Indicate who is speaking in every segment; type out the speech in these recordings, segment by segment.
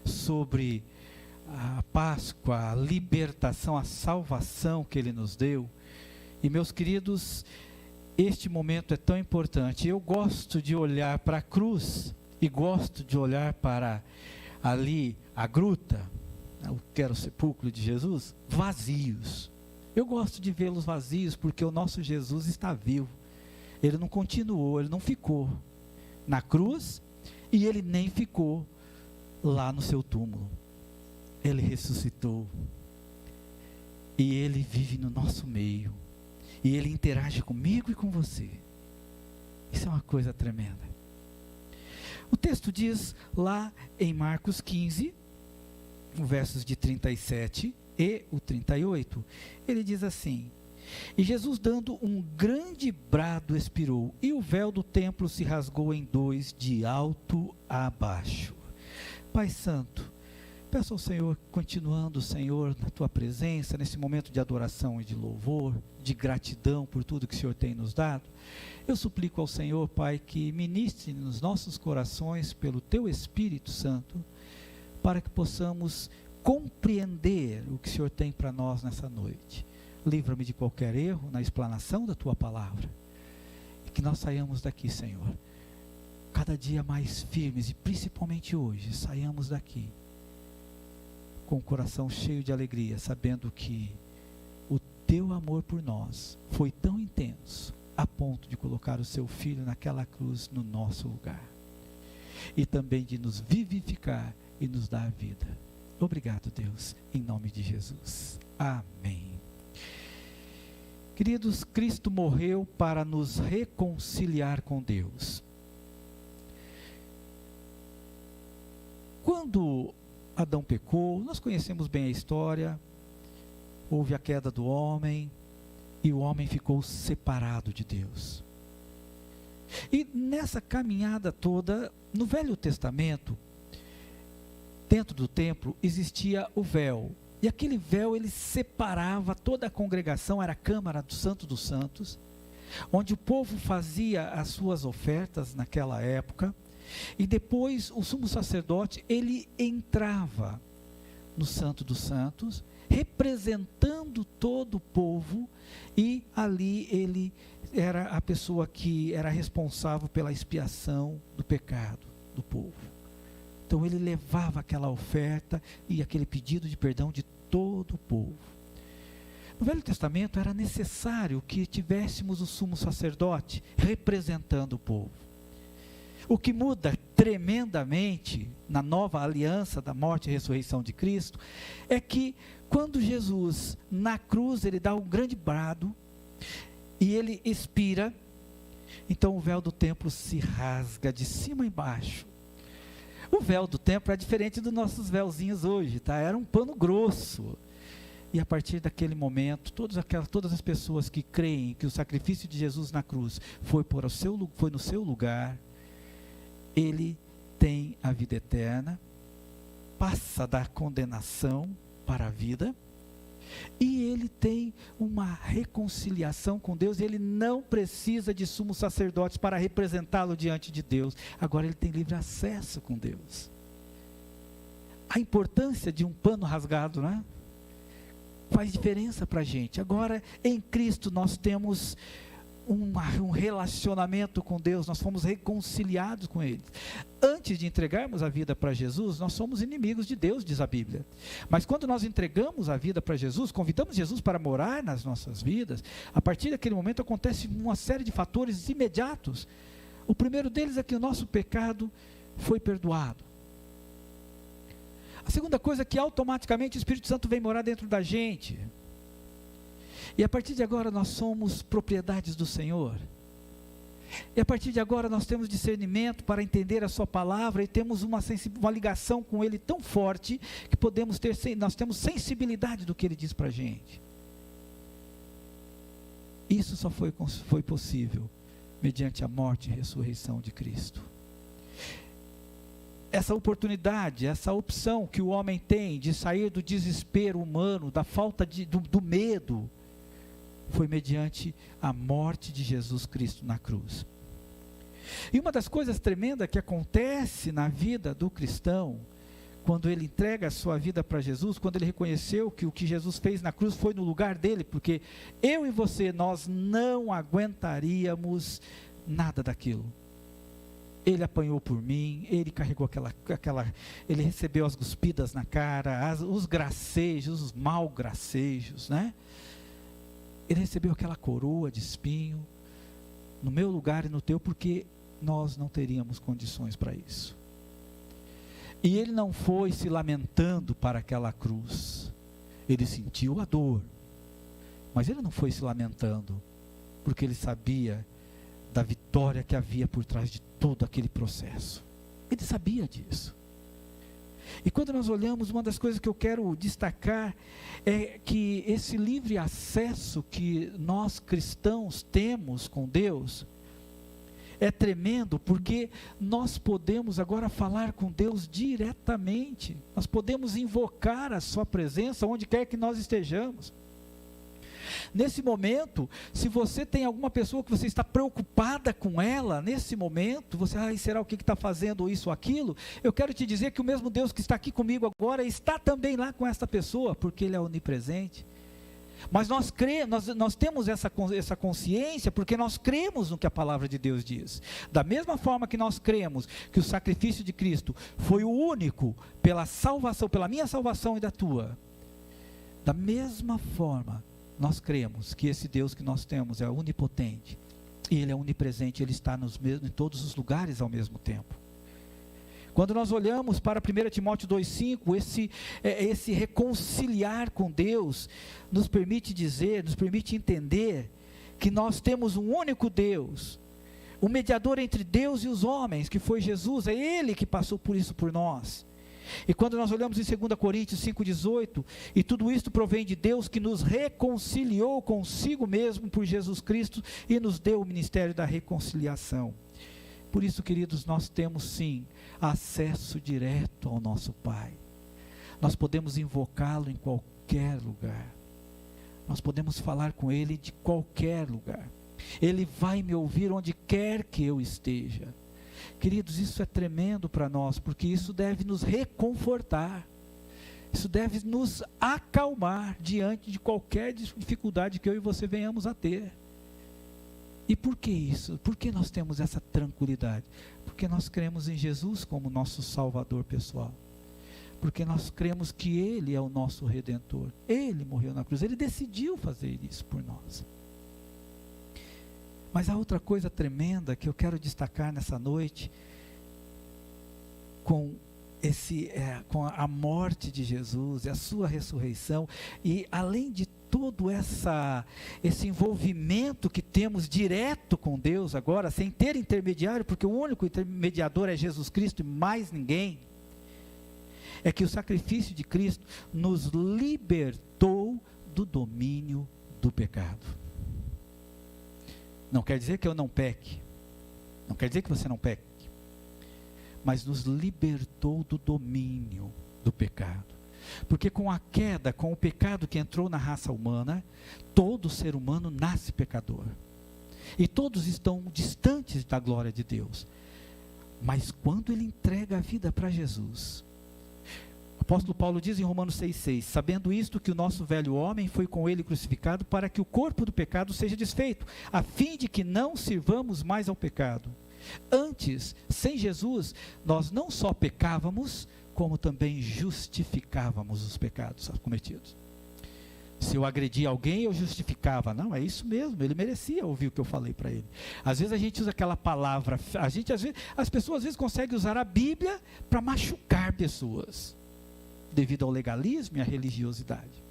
Speaker 1: sobre a Páscoa, a libertação, a salvação que Ele nos deu. E meus queridos, este momento é tão importante. Eu gosto de olhar para a cruz e gosto de olhar para ali a gruta, que era o sepulcro de Jesus, vazios. Eu gosto de vê-los vazios porque o nosso Jesus está vivo. Ele não continuou, ele não ficou na cruz e ele nem ficou lá no seu túmulo. Ele ressuscitou e ele vive no nosso meio e ele interage comigo e com você. Isso é uma coisa tremenda. O texto diz lá em Marcos 15, versos de 37 e o 38, ele diz assim: e Jesus, dando um grande brado, expirou, e o véu do templo se rasgou em dois, de alto a baixo. Pai Santo, peço ao Senhor, continuando, Senhor, na Tua presença, nesse momento de adoração e de louvor, de gratidão por tudo que o Senhor tem nos dado, eu suplico ao Senhor, Pai, que ministre nos nossos corações, pelo Teu Espírito Santo, para que possamos compreender o que o Senhor tem para nós nessa noite. Livra-me de qualquer erro na explanação da Tua palavra, e que nós saiamos daqui, Senhor, cada dia mais firmes, e principalmente hoje, saiamos daqui com o coração cheio de alegria, sabendo que o Teu amor por nós foi tão intenso, a ponto de colocar o Seu Filho naquela cruz no nosso lugar, e também de nos vivificar e nos dar vida. Obrigado, Deus, em nome de Jesus. Amém. Queridos, Cristo morreu para nos reconciliar com Deus. Quando Adão pecou, nós conhecemos bem a história, houve a queda do homem, e o homem ficou separado de Deus. E nessa caminhada toda, no Velho Testamento, dentro do templo, existia o véu. E aquele véu, ele separava toda a congregação, era a Câmara do Santo dos Santos, onde o povo fazia as suas ofertas naquela época, e depois o sumo sacerdote, ele entrava no Santo dos Santos, representando todo o povo, e ali ele era a pessoa que era responsável pela expiação do pecado do povo. Então ele levava aquela oferta e aquele pedido de perdão de todo o povo. No Velho Testamento era necessário que tivéssemos o sumo sacerdote representando o povo. O que muda tremendamente na nova aliança da morte e ressurreição de Cristo é que quando Jesus na cruz ele dá um grande brado e ele expira, então o véu do templo se rasga de cima a embaixo. O véu do templo é diferente dos nossos véuzinhos hoje, tá? Era um pano grosso. E a partir daquele momento, todas as pessoas que creem que o sacrifício de Jesus na cruz foi no seu lugar, ele tem a vida eterna, passa da condenação para a vida, e ele tem uma reconciliação com Deus. Ele não precisa de sumos sacerdotes para representá-lo diante de Deus. Agora ele tem livre acesso com Deus. A importância de um pano rasgado, né? Faz diferença para a gente. Agora em Cristo nós temos um relacionamento com Deus, nós fomos reconciliados com Ele. Antes de entregarmos a vida para Jesus, nós somos inimigos de Deus, diz a Bíblia. Mas quando nós entregamos a vida para Jesus, convidamos Jesus para morar nas nossas vidas, a partir daquele momento acontece uma série de fatores imediatos. O primeiro deles é que o nosso pecado foi perdoado. A segunda coisa é que automaticamente o Espírito Santo vem morar dentro da gente. E a partir de agora nós somos propriedades do Senhor. E a partir de agora nós temos discernimento para entender a sua palavra e temos uma ligação com Ele tão forte que nós temos sensibilidade do que Ele diz para a gente. Isso só foi possível mediante a morte e ressurreição de Cristo. Essa oportunidade, essa opção que o homem tem de sair do desespero humano, da falta do medo, foi mediante a morte de Jesus Cristo na cruz. E uma das coisas tremendas que acontece na vida do cristão, quando ele entrega a sua vida para Jesus, quando ele reconheceu que o que Jesus fez na cruz foi no lugar dele, porque eu e você, nós não aguentaríamos nada daquilo. Ele apanhou por mim, ele carregou ele recebeu as cuspidas na cara, os gracejos, os maus gracejos, né? Ele recebeu aquela coroa de espinho, no meu lugar e no teu, porque nós não teríamos condições para isso. E ele não foi se lamentando para aquela cruz, ele sentiu a dor, mas ele não foi se lamentando, porque ele sabia da vitória que havia por trás de todo aquele processo. Ele sabia disso. E quando nós olhamos, uma das coisas que eu quero destacar é que esse livre acesso que nós cristãos temos com Deus é tremendo, porque nós podemos agora falar com Deus diretamente. Nós podemos invocar a sua presença onde quer que nós estejamos. Nesse momento, se você tem alguma pessoa que você está preocupada com ela, nesse momento, você, será o que está fazendo isso ou aquilo? Eu quero te dizer que o mesmo Deus que está aqui comigo agora, está também lá com esta pessoa, porque Ele é onipresente. Mas nós temos essa consciência, porque nós cremos no que a palavra de Deus diz. Da mesma forma que nós cremos que o sacrifício de Cristo foi o único pela salvação, pela minha salvação e da tua, da mesma forma, nós cremos que esse Deus que nós temos é onipotente, e Ele é onipresente, Ele está em todos os lugares ao mesmo tempo. Quando nós olhamos para 1 Timóteo 2,5, esse reconciliar com Deus, nos permite entender, que nós temos um único Deus, um mediador entre Deus e os homens, que foi Jesus, é Ele que passou por isso por nós. E quando nós olhamos em 2 Coríntios 5,18, e tudo isto provém de Deus, que nos reconciliou consigo mesmo por Jesus Cristo, e nos deu o ministério da reconciliação. Por isso, queridos, nós temos sim acesso direto ao nosso Pai. Nós podemos invocá-lo em qualquer lugar. Nós podemos falar com Ele de qualquer lugar. Ele vai me ouvir onde quer que eu esteja. Queridos, isso é tremendo para nós, porque isso deve nos reconfortar, isso deve nos acalmar diante de qualquer dificuldade que eu e você venhamos a ter. E por que isso? Por que nós temos essa tranquilidade? Porque nós cremos em Jesus como nosso Salvador pessoal, porque nós cremos que Ele é o nosso Redentor, Ele morreu na cruz, Ele decidiu fazer isso por nós. Mas há outra coisa tremenda que eu quero destacar nessa noite, com a morte de Jesus e a sua ressurreição, e além de todo esse envolvimento que temos direto com Deus agora, sem ter intermediário, porque o único intermediador é Jesus Cristo e mais ninguém, é que o sacrifício de Cristo nos libertou do domínio do pecado. Não quer dizer que eu não peque, não quer dizer que você não peque, mas nos libertou do domínio do pecado. Porque com a queda, com o pecado que entrou na raça humana, todo ser humano nasce pecador. E todos estão distantes da glória de Deus. Mas quando ele entrega a vida para Jesus, o apóstolo Paulo diz em Romanos 6,6, sabendo isto, que o nosso velho homem foi com ele crucificado, para que o corpo do pecado seja desfeito, a fim de que não sirvamos mais ao pecado. Antes, sem Jesus, nós não só pecávamos, como também justificávamos os pecados cometidos. Se eu agredia alguém, eu justificava. Não, é isso mesmo, ele merecia ouvir o que eu falei para ele. Às vezes a gente usa aquela palavra, as pessoas às vezes conseguem usar a Bíblia para machucar pessoas, devido ao legalismo e à religiosidade.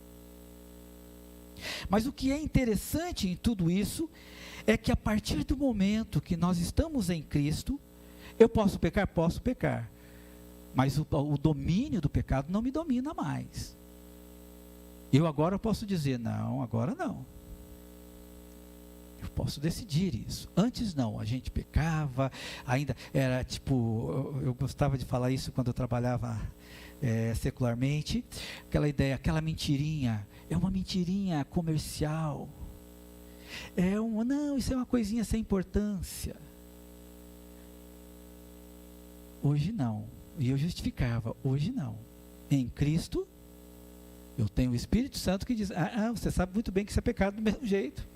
Speaker 1: Mas o que é interessante em tudo isso, é que a partir do momento que nós estamos em Cristo, eu posso pecar? Posso pecar. Mas o domínio do pecado não me domina mais. Eu agora posso dizer, não, agora não. Eu posso decidir isso. Antes não, a gente pecava, ainda era tipo, eu gostava de falar isso quando eu trabalhava secularmente, aquela ideia, aquela mentirinha, é uma mentirinha comercial. Não, isso é uma coisinha sem importância. Hoje não. E eu justificava. Hoje não. Em Cristo, eu tenho o Espírito Santo que diz, você sabe muito bem que isso é pecado do mesmo jeito.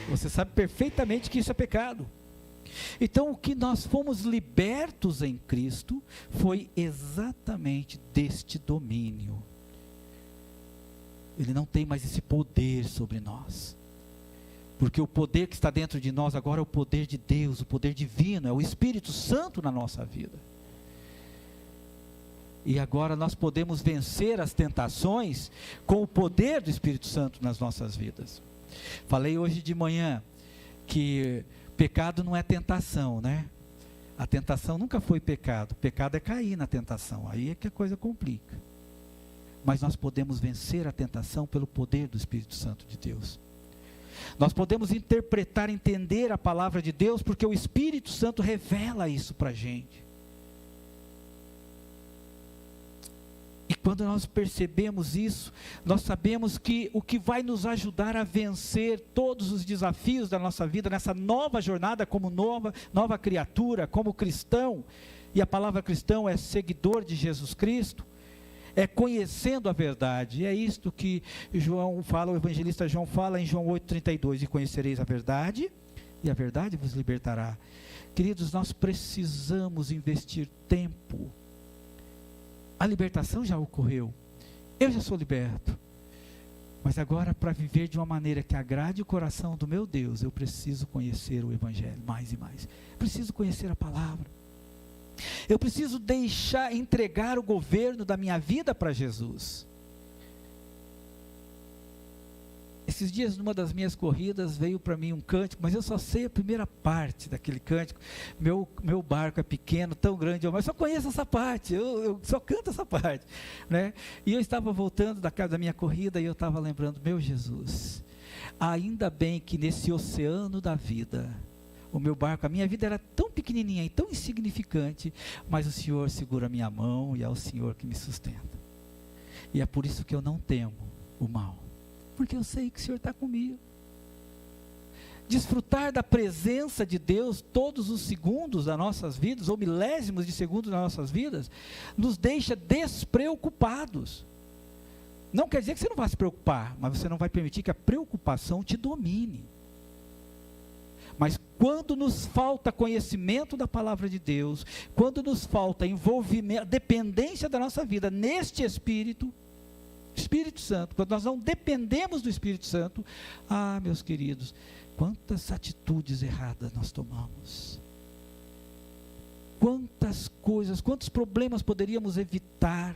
Speaker 1: Você sabe perfeitamente que isso é pecado. Então, o que nós fomos libertos em Cristo foi exatamente deste domínio. Ele não tem mais esse poder sobre nós. Porque o poder que está dentro de nós agora é o poder de Deus, o poder divino, é o Espírito Santo na nossa vida. E agora nós podemos vencer as tentações com o poder do Espírito Santo nas nossas vidas. Falei hoje de manhã que pecado não é tentação, né? A tentação nunca foi pecado. Pecado é cair na tentação. Aí é que a coisa complica. Mas nós podemos vencer a tentação pelo poder do Espírito Santo de Deus. Nós podemos interpretar, entender a palavra de Deus, porque o Espírito Santo revela isso para a gente. E quando nós percebemos isso, nós sabemos que o que vai nos ajudar a vencer todos os desafios da nossa vida, nessa nova jornada como nova criatura, como cristão, e a palavra cristão é seguidor de Jesus Cristo, é conhecendo a verdade. E é isto que João fala, o evangelista João fala em João 8,32, e conhecereis a verdade, e a verdade vos libertará. Queridos, nós precisamos investir tempo. A libertação já ocorreu, eu já sou liberto, mas agora, para viver de uma maneira que agrade o coração do meu Deus, eu preciso conhecer o Evangelho mais e mais, preciso conhecer a palavra, eu preciso entregar o governo da minha vida para Jesus. Esses dias, numa das minhas corridas, veio para mim um cântico, mas eu só sei a primeira parte daquele cântico. Meu barco é pequeno, tão grande, mas só conheço essa parte, eu só canto essa parte, né? E eu estava voltando da minha corrida e eu estava lembrando, meu Jesus, ainda bem que nesse oceano da vida, o meu barco, a minha vida era tão pequenininha e tão insignificante, mas o Senhor segura a minha mão e é o Senhor que me sustenta. E é por isso que eu não temo o mal. Porque eu sei que o Senhor está comigo. Desfrutar da presença de Deus todos os segundos das nossas vidas, ou milésimos de segundos das nossas vidas, nos deixa despreocupados. Não quer dizer que você não vai se preocupar, mas você não vai permitir que a preocupação te domine. Mas quando nos falta conhecimento da palavra de Deus, quando nos falta envolvimento, dependência da nossa vida neste Espírito Santo, quando nós não dependemos do Espírito Santo, meus queridos, quantas atitudes erradas nós tomamos, quantas coisas, quantos problemas poderíamos evitar.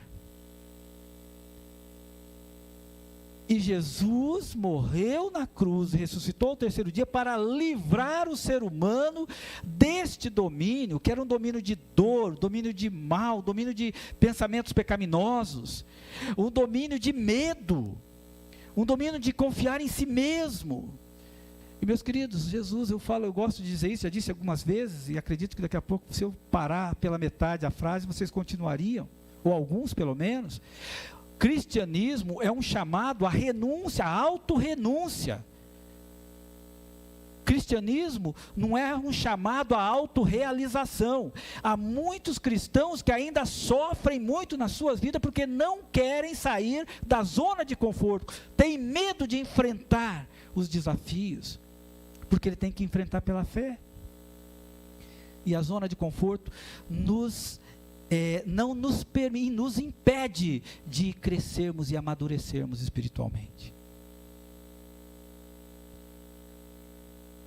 Speaker 1: E Jesus morreu na cruz, ressuscitou ao terceiro dia para livrar o ser humano deste domínio, que era um domínio de dor, domínio de mal, domínio de pensamentos pecaminosos, um domínio de medo, um domínio de confiar em si mesmo. E meus queridos, Jesus, eu gosto de dizer isso, já disse algumas vezes, e acredito que daqui a pouco, se eu parar pela metade a frase, vocês continuariam, ou alguns pelo menos. Cristianismo é um chamado à renúncia, à autorrenúncia. Cristianismo não é um chamado à autorrealização. Há muitos cristãos que ainda sofrem muito nas suas vidas porque não querem sair da zona de conforto, têm medo de enfrentar os desafios, porque ele tem que enfrentar pela fé. E a zona de conforto não nos permite, nos impede de crescermos e amadurecermos espiritualmente.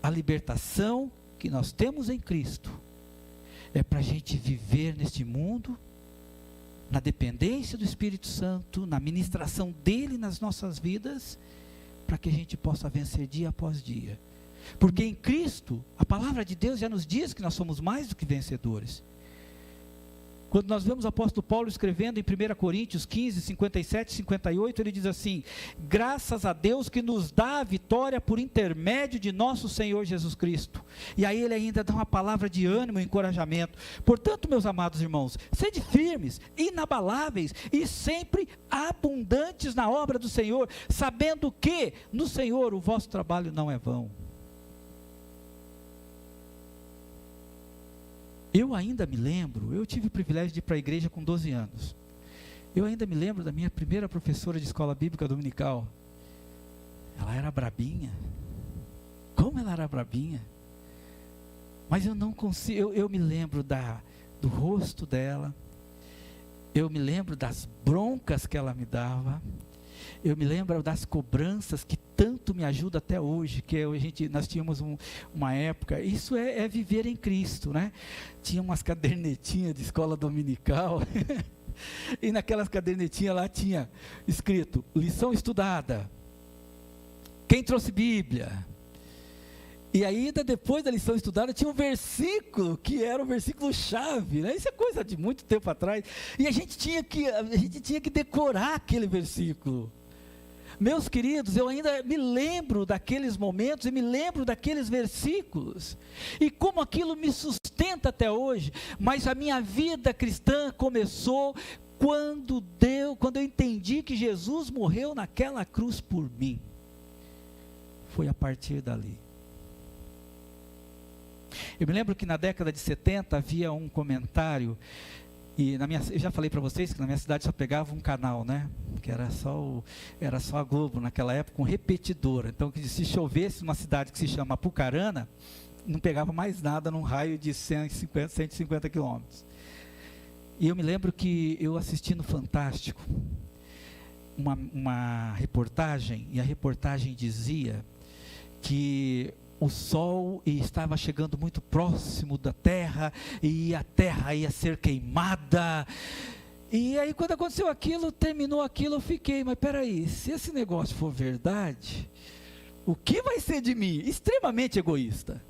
Speaker 1: A libertação que nós temos em Cristo é para a gente viver neste mundo, na dependência do Espírito Santo, na ministração dele nas nossas vidas, para que a gente possa vencer dia após dia. Porque em Cristo, a palavra de Deus já nos diz que nós somos mais do que vencedores. Quando nós vemos o apóstolo Paulo escrevendo em 1 Coríntios 15, 57 e 58, ele diz assim: graças a Deus que nos dá a vitória por intermédio de nosso Senhor Jesus Cristo. E aí ele ainda dá uma palavra de ânimo e encorajamento. Portanto, meus amados irmãos, sede firmes, inabaláveis e sempre abundantes na obra do Senhor, sabendo que no Senhor o vosso trabalho não é vão. Eu ainda me lembro, eu tive o privilégio de ir para a igreja com 12 anos. Eu ainda me lembro da minha primeira professora de escola bíblica dominical. Ela era brabinha. Como ela era brabinha. Mas eu não consigo, eu me lembro do rosto dela. Eu me lembro das broncas que ela me dava. Eu me lembro das cobranças que tanto me ajuda até hoje, que nós tínhamos uma época, isso é viver em Cristo, né? Tinha umas cadernetinhas de escola dominical, e naquelas cadernetinhas lá tinha escrito, lição estudada, quem trouxe Bíblia? E ainda depois da lição estudada tinha um versículo, que era o versículo chave, né? Isso é coisa de muito tempo atrás, e a gente tinha que decorar aquele versículo. Meus queridos, eu ainda me lembro daqueles momentos e me lembro daqueles versículos, e como aquilo me sustenta até hoje. Mas a minha vida cristã começou quando eu entendi que Jesus morreu naquela cruz por mim. Foi a partir dali. Eu me lembro que na década de 70 havia um comentário, e eu já falei para vocês que na minha cidade só pegava um canal, né? Que era só a Globo naquela época, um repetidor. Então, se chovesse numa cidade que se chama Apucarana, não pegava mais nada num raio de 150 quilômetros. E eu me lembro que eu assisti no Fantástico uma reportagem, e a reportagem dizia que o sol estava chegando muito próximo da terra, e a terra ia ser queimada. E aí quando aconteceu aquilo, terminou aquilo, eu fiquei, mas peraí, se esse negócio for verdade, o que vai ser de mim? Extremamente egoísta.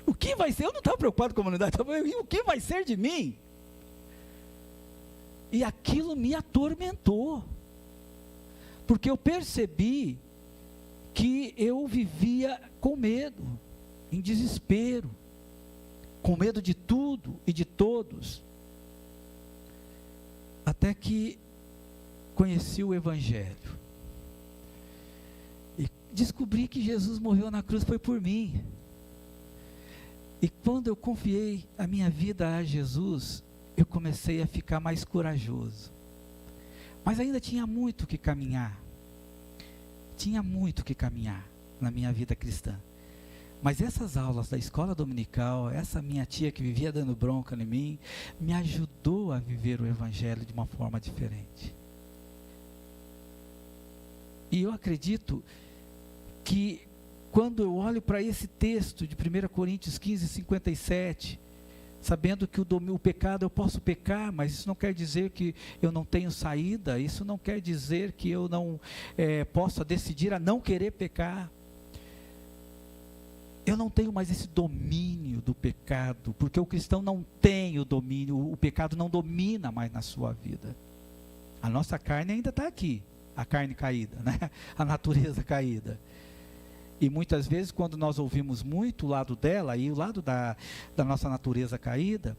Speaker 1: O que vai ser? Eu não estava preocupado com a humanidade, o que vai ser de mim? E aquilo me atormentou, porque eu percebi que eu vivia com medo, em desespero, com medo de tudo e de todos, até que conheci o Evangelho, e descobri que Jesus morreu na cruz, foi por mim. E quando eu confiei a minha vida a Jesus, eu comecei a ficar mais corajoso, mas ainda tinha muito que caminhar, na minha vida cristã. Mas essas aulas da escola dominical, essa minha tia que vivia dando bronca em mim, me ajudou a viver o Evangelho de uma forma diferente. E eu acredito que quando eu olho para esse texto de 1 Coríntios 15, 57, sabendo que o pecado eu posso pecar, mas isso não quer dizer que eu não tenho saída, isso não quer dizer que eu não possa decidir a não querer pecar. Eu não tenho mais esse domínio do pecado, porque o cristão não tem o domínio, o pecado não domina mais na sua vida. A nossa carne ainda está aqui, a carne caída, né? A natureza caída. E muitas vezes quando nós ouvimos muito o lado dela, e o lado da nossa natureza caída,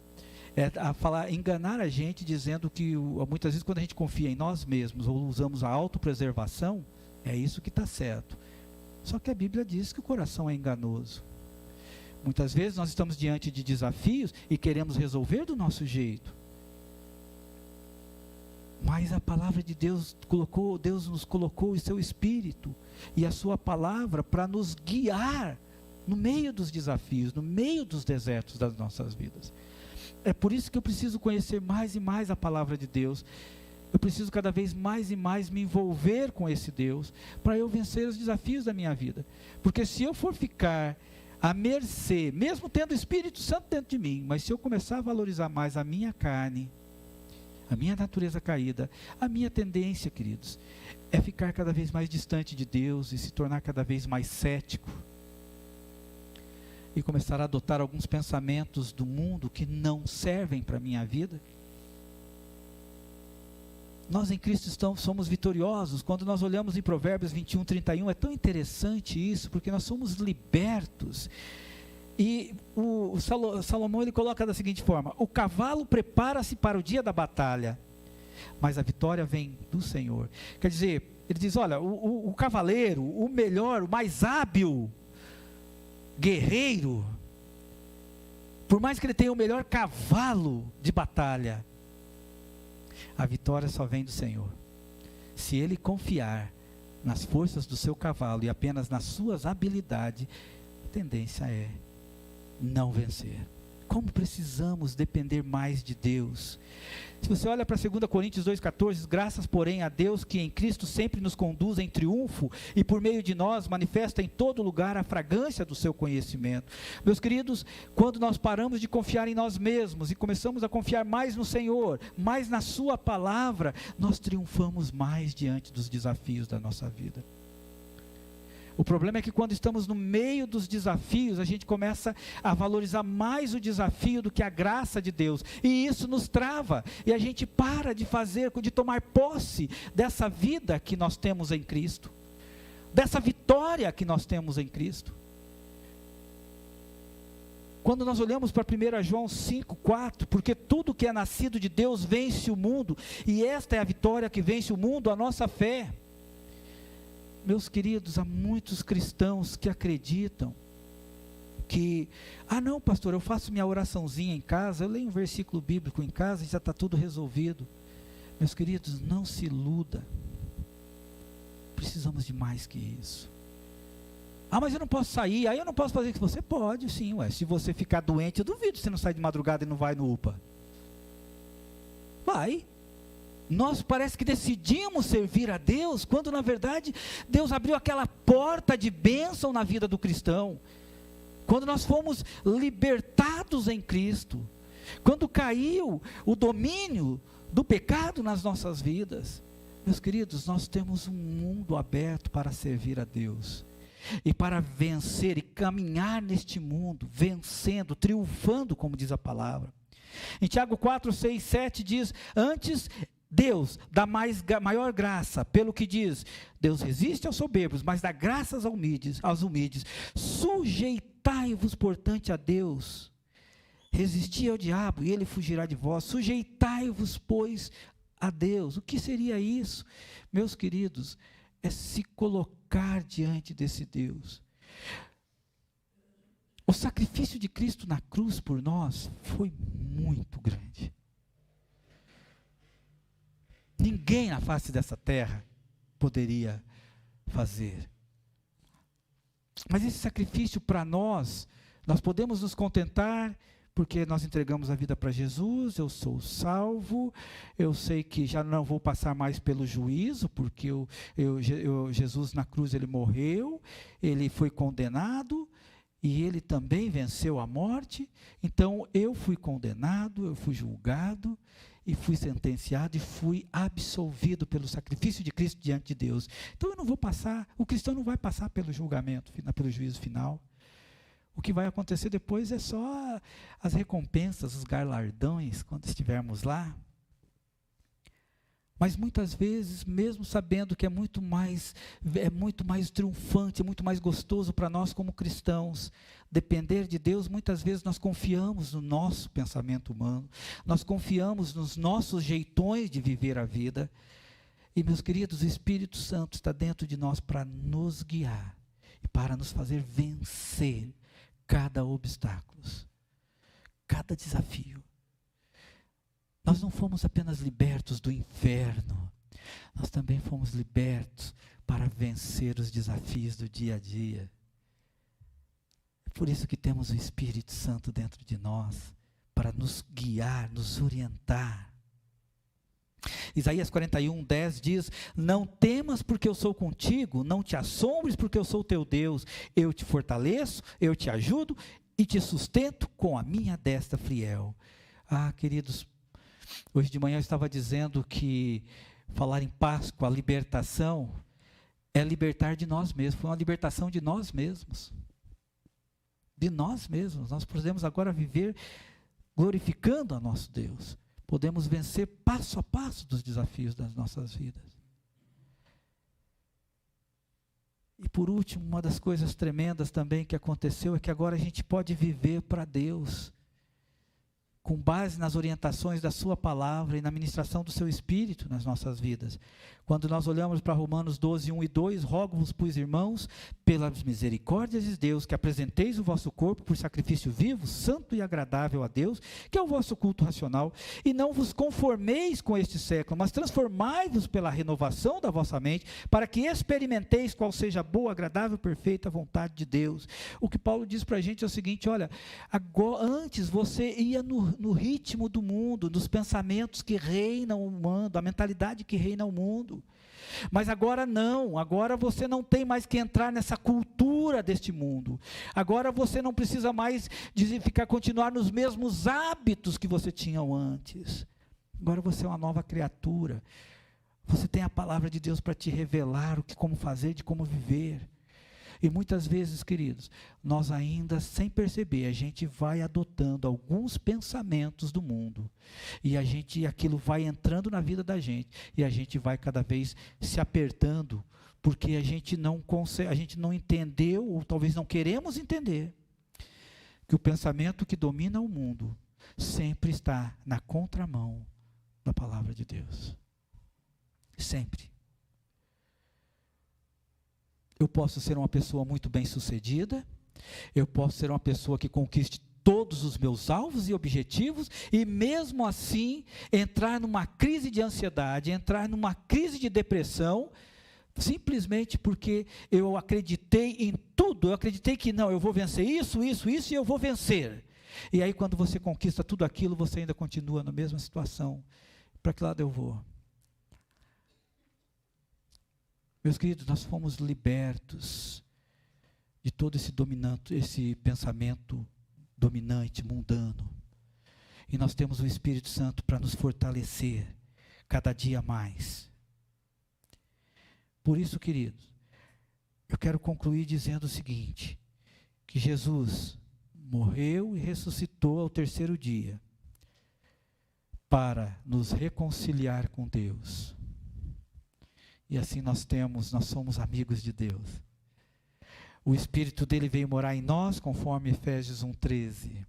Speaker 1: enganar a gente dizendo que muitas vezes quando a gente confia em nós mesmos, ou usamos a autopreservação, é isso que está certo. Só que a Bíblia diz que o coração é enganoso. Muitas vezes nós estamos diante de desafios e queremos resolver do nosso jeito. Mas a palavra de Deus nos colocou o seu Espírito e a sua palavra para nos guiar no meio dos desafios, no meio dos desertos das nossas vidas. É por isso que eu preciso conhecer mais e mais a palavra de Deus. Eu preciso cada vez mais e mais me envolver com esse Deus, para eu vencer os desafios da minha vida. Porque se eu for ficar à mercê, mesmo tendo o Espírito Santo dentro de mim, mas se eu começar a valorizar mais a minha carne, a minha natureza caída, a minha tendência, queridos, é ficar cada vez mais distante de Deus e se tornar cada vez mais cético. E começar a adotar alguns pensamentos do mundo que não servem para a minha vida. Nós em Cristo somos vitoriosos. Quando nós olhamos em Provérbios 21, 31, é tão interessante isso, porque nós somos libertos. E o Salomão ele coloca da seguinte forma: o cavalo prepara-se para o dia da batalha, mas a vitória vem do Senhor. Quer dizer, ele diz, olha, o cavaleiro, o melhor, o mais hábil guerreiro, Por mais que ele tenha o melhor cavalo de batalha, a vitória só vem do Senhor. Se ele confiar nas forças do seu cavalo e apenas nas suas habilidades, a tendência é não vencer. Como precisamos depender mais de Deus. Se você olha para 2 Coríntios 2,14, graças porém a Deus que em Cristo sempre nos conduz em triunfo e por meio de nós manifesta em todo lugar a fragrância do seu conhecimento. Meus queridos, quando nós paramos de confiar em nós mesmos e começamos a confiar mais no Senhor, mais na sua palavra, nós triunfamos mais diante dos desafios da nossa vida. O problema é que quando estamos no meio dos desafios, a gente começa a valorizar mais o desafio do que a graça de Deus. E isso nos trava. E a gente para de tomar posse dessa vida que nós temos em Cristo. Dessa vitória que nós temos em Cristo. Quando nós olhamos para 1 João 5,4, porque tudo que é nascido de Deus vence o mundo. E esta é a vitória que vence o mundo, a nossa fé. Meus queridos, há muitos cristãos que acreditam que, não pastor, eu faço minha oraçãozinha em casa, eu leio um versículo bíblico em casa e já está tudo resolvido. Meus queridos, não se iluda. Precisamos de mais que isso. Mas eu não posso sair, aí eu não posso fazer isso. Você pode sim, se você ficar doente, eu duvido que você não sai de madrugada e não vai no UPA. Vai. Nós parece que decidimos servir a Deus, quando na verdade Deus abriu aquela porta de bênção na vida do cristão. Quando nós fomos libertados em Cristo, quando caiu o domínio do pecado nas nossas vidas, meus queridos, nós temos um mundo aberto para servir a Deus. E para vencer e caminhar neste mundo, vencendo, triunfando, como diz a palavra. Em Tiago 4, 6, 7 diz, antes Deus dá maior graça, pelo que diz, Deus resiste aos soberbos, mas dá graças aos humildes. Sujeitai-vos, portanto, a Deus, resisti ao diabo e ele fugirá de vós. Sujeitai-vos, pois, a Deus. O que seria isso? Meus queridos, é se colocar diante desse Deus. O sacrifício de Cristo na cruz por nós foi muito grande. Ninguém na face dessa terra poderia fazer. Mas esse sacrifício para nós podemos nos contentar porque nós entregamos a vida para Jesus, eu sou salvo, eu sei que já não vou passar mais pelo juízo, porque Jesus na cruz ele morreu, ele foi condenado, e ele também venceu a morte, então eu fui condenado, eu fui julgado, e fui sentenciado, e fui absolvido pelo sacrifício de Cristo diante de Deus. Então eu não vou passar, o cristão não vai passar pelo julgamento, pelo juízo final. O que vai acontecer depois é só as recompensas, os galardões, quando estivermos lá. Mas muitas vezes, mesmo sabendo que é muito mais triunfante, é muito mais gostoso para nós como cristãos, depender de Deus, muitas vezes nós confiamos no nosso pensamento humano, nós confiamos nos nossos jeitões de viver a vida. E meus queridos, o Espírito Santo está dentro de nós para nos guiar e para nos fazer vencer cada obstáculo, cada desafio. Nós não fomos apenas libertos do inferno, nós também fomos libertos para vencer os desafios do dia a dia. É por isso que temos o Espírito Santo dentro de nós, para nos guiar, nos orientar. Isaías 41:10 diz, não temas porque eu sou contigo, não te assombres porque eu sou teu Deus, eu te fortaleço, eu te ajudo e te sustento com a minha destra fiel. Queridos, hoje de manhã eu estava dizendo que falar em Páscoa, a libertação, é libertar de nós mesmos, foi uma libertação de nós mesmos. De nós mesmos, nós podemos agora viver glorificando a nosso Deus. Podemos vencer passo a passo dos desafios das nossas vidas. E por último, uma das coisas tremendas também que aconteceu é que agora a gente pode viver para Deus. com base nas orientações da sua palavra e na ministração do seu Espírito nas nossas vidas. Quando nós olhamos para Romanos 12, 1 e 2, rogo-vos, pois, irmãos, pelas misericórdias de Deus, que apresenteis o vosso corpo por sacrifício vivo, santo e agradável a Deus, que é o vosso culto racional, e não vos conformeis com este século, mas transformai-vos pela renovação da vossa mente, para que experimenteis qual seja a boa, agradável, perfeita vontade de Deus. O que Paulo diz para a gente é o seguinte: olha, agora, antes você ia no ritmo do mundo, nos pensamentos que reinam o mundo, a mentalidade que reina o mundo. Mas agora não, agora você não tem mais que entrar nessa cultura deste mundo. Agora você não precisa mais continuar nos mesmos hábitos que você tinha antes. Agora você é uma nova criatura. Você tem a palavra de Deus para te revelar como fazer, de como viver. E muitas vezes, queridos, nós ainda, sem perceber, a gente vai adotando alguns pensamentos do mundo, e aquilo vai entrando na vida da gente, e a gente vai cada vez se apertando, porque a gente não entendeu, ou talvez não queremos entender, que o pensamento que domina o mundo sempre está na contramão da palavra de Deus. Sempre. Eu posso ser uma pessoa muito bem-sucedida, eu posso ser uma pessoa que conquiste todos os meus alvos e objetivos, e mesmo assim entrar numa crise de ansiedade, entrar numa crise de depressão, simplesmente porque eu acreditei em tudo, eu acreditei que não, eu vou vencer isso e eu vou vencer. E aí quando você conquista tudo aquilo, você ainda continua na mesma situação. Para que lado eu vou? Meus queridos, nós fomos libertos de todo esse pensamento dominante, mundano. E nós temos o Espírito Santo para nos fortalecer cada dia mais. Por isso, queridos, eu quero concluir dizendo o seguinte, que Jesus morreu e ressuscitou ao terceiro dia para nos reconciliar com Deus. E assim nós somos amigos de Deus. O Espírito dele veio morar em nós, conforme Efésios 1:13.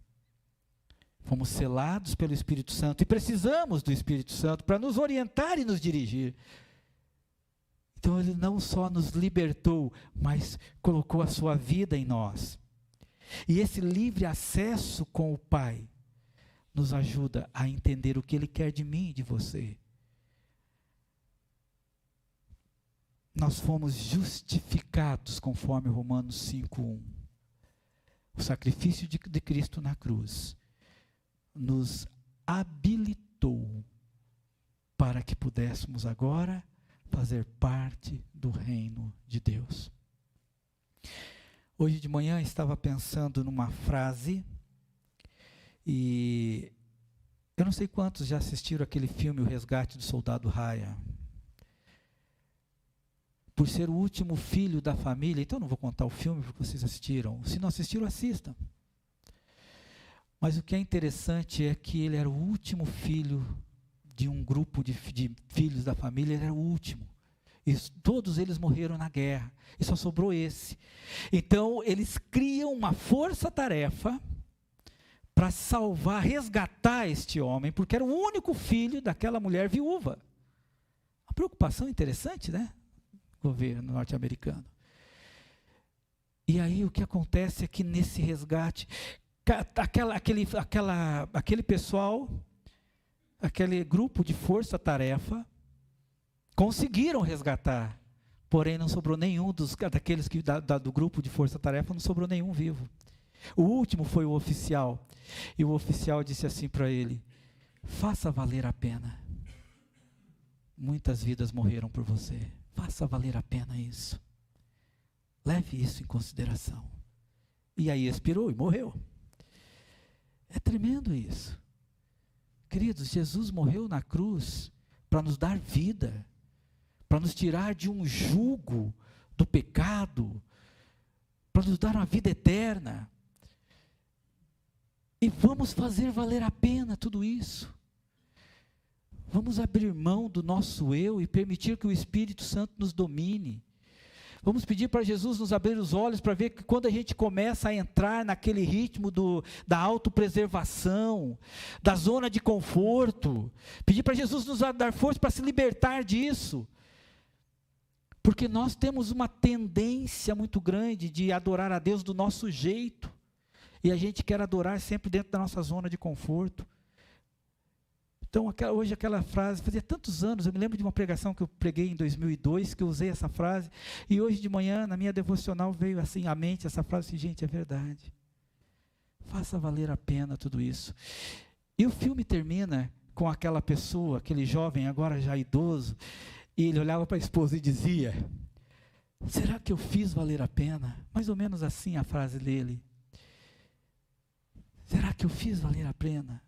Speaker 1: Fomos selados pelo Espírito Santo e precisamos do Espírito Santo para nos orientar e nos dirigir. Então ele não só nos libertou, mas colocou a sua vida em nós. E esse livre acesso com o Pai nos ajuda a entender o que ele quer de mim e de você. Nós fomos justificados conforme Romanos 5:1. O sacrifício de Cristo na cruz nos habilitou para que pudéssemos agora fazer parte do reino de Deus. Hoje de manhã estava pensando numa frase, e eu não sei quantos já assistiram aquele filme O Resgate do Soldado Ryan. Por ser o último filho da família, então não vou contar o filme porque vocês assistiram. Se não assistiram, assistam. Mas o que é interessante é que ele era o último filho de um grupo de filhos da família, ele era o último. E todos eles morreram na guerra, e só sobrou esse. Então eles criam uma força-tarefa para salvar, resgatar este homem, porque era o único filho daquela mulher viúva. Uma preocupação interessante, né? Governo norte-americano. E aí o que acontece é que nesse resgate, aquele pessoal, aquele grupo de força-tarefa, conseguiram resgatar, porém não sobrou nenhum daqueles do grupo de força-tarefa, não sobrou nenhum vivo. O último foi o oficial, e o oficial disse assim para ele: faça valer a pena. Muitas vidas morreram por você. Faça valer a pena isso. Leve isso em consideração. E aí expirou e morreu. É tremendo isso. Queridos, Jesus morreu na cruz para nos dar vida, para nos tirar de um jugo do pecado, para nos dar uma vida eterna. E vamos fazer valer a pena tudo isso. Vamos abrir mão do nosso eu e permitir que o Espírito Santo nos domine. Vamos pedir para Jesus nos abrir os olhos para ver que quando a gente começa a entrar naquele ritmo da autopreservação, da zona de conforto, pedir para Jesus nos dar força para se libertar disso. Porque nós temos uma tendência muito grande de adorar a Deus do nosso jeito. E a gente quer adorar sempre dentro da nossa zona de conforto. Então, hoje aquela frase, fazia tantos anos, eu me lembro de uma pregação que eu preguei em 2002, que eu usei essa frase, e hoje de manhã, na minha devocional, veio assim à mente essa frase, assim, gente, é verdade. Faça valer a pena tudo isso. E o filme termina com aquela pessoa, aquele jovem, agora já idoso, e ele olhava para a esposa e dizia, será que eu fiz valer a pena? Mais ou menos assim a frase dele. Será que eu fiz valer a pena?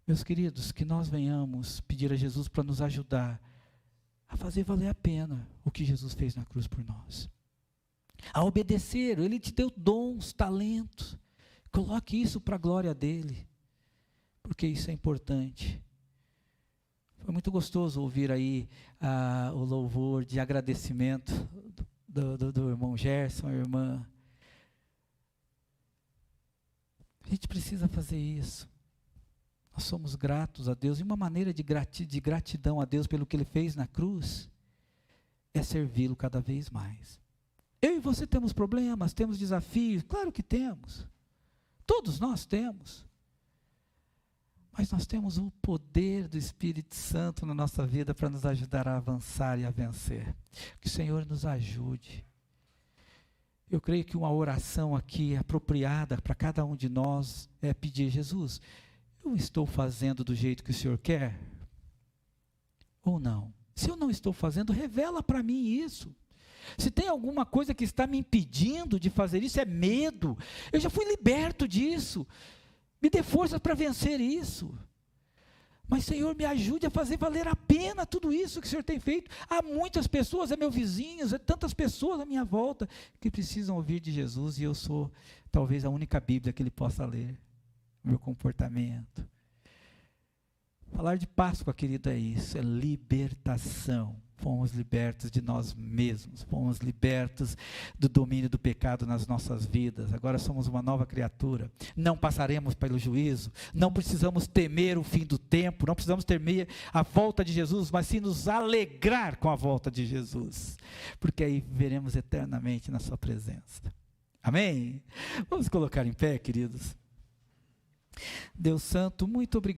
Speaker 1: Meus queridos, que nós venhamos pedir a Jesus para nos ajudar a fazer valer a pena o que Jesus fez na cruz por nós. A obedecer, Ele te deu dons, talentos. Coloque isso para a glória dEle, porque isso é importante. Foi muito gostoso ouvir aí o louvor de agradecimento do irmão Gerson, a irmã. A gente precisa fazer isso. Nós somos gratos a Deus, e uma maneira de gratidão a Deus pelo que Ele fez na cruz, é servi-lo cada vez mais. Eu e você temos problemas, temos desafios, claro que temos, todos nós temos, mas nós temos o poder do Espírito Santo na nossa vida para nos ajudar a avançar e a vencer. Que o Senhor nos ajude. Eu creio que uma oração aqui apropriada para cada um de nós é pedir, Jesus, eu estou fazendo do jeito que o Senhor quer? Ou não? Se eu não estou fazendo, revela para mim isso. Se tem alguma coisa que está me impedindo de fazer isso, é medo. Eu já fui liberto disso. Me dê força para vencer isso. Mas, Senhor, me ajude a fazer valer a pena tudo isso que o Senhor tem feito. Há muitas pessoas, é meus vizinhos, é tantas pessoas à minha volta que precisam ouvir de Jesus, e eu sou talvez a única Bíblia que ele possa ler. Meu comportamento. Falar de Páscoa, querido, é isso, é libertação. Fomos libertos de nós mesmos, fomos libertos do domínio do pecado nas nossas vidas. Agora somos uma nova criatura. Não passaremos pelo juízo, não precisamos temer o fim do tempo, não precisamos temer a volta de Jesus, mas sim nos alegrar com a volta de Jesus, porque aí viveremos eternamente na sua presença. Amém? Vamos colocar em pé, queridos. Deus Santo, muito obrigado.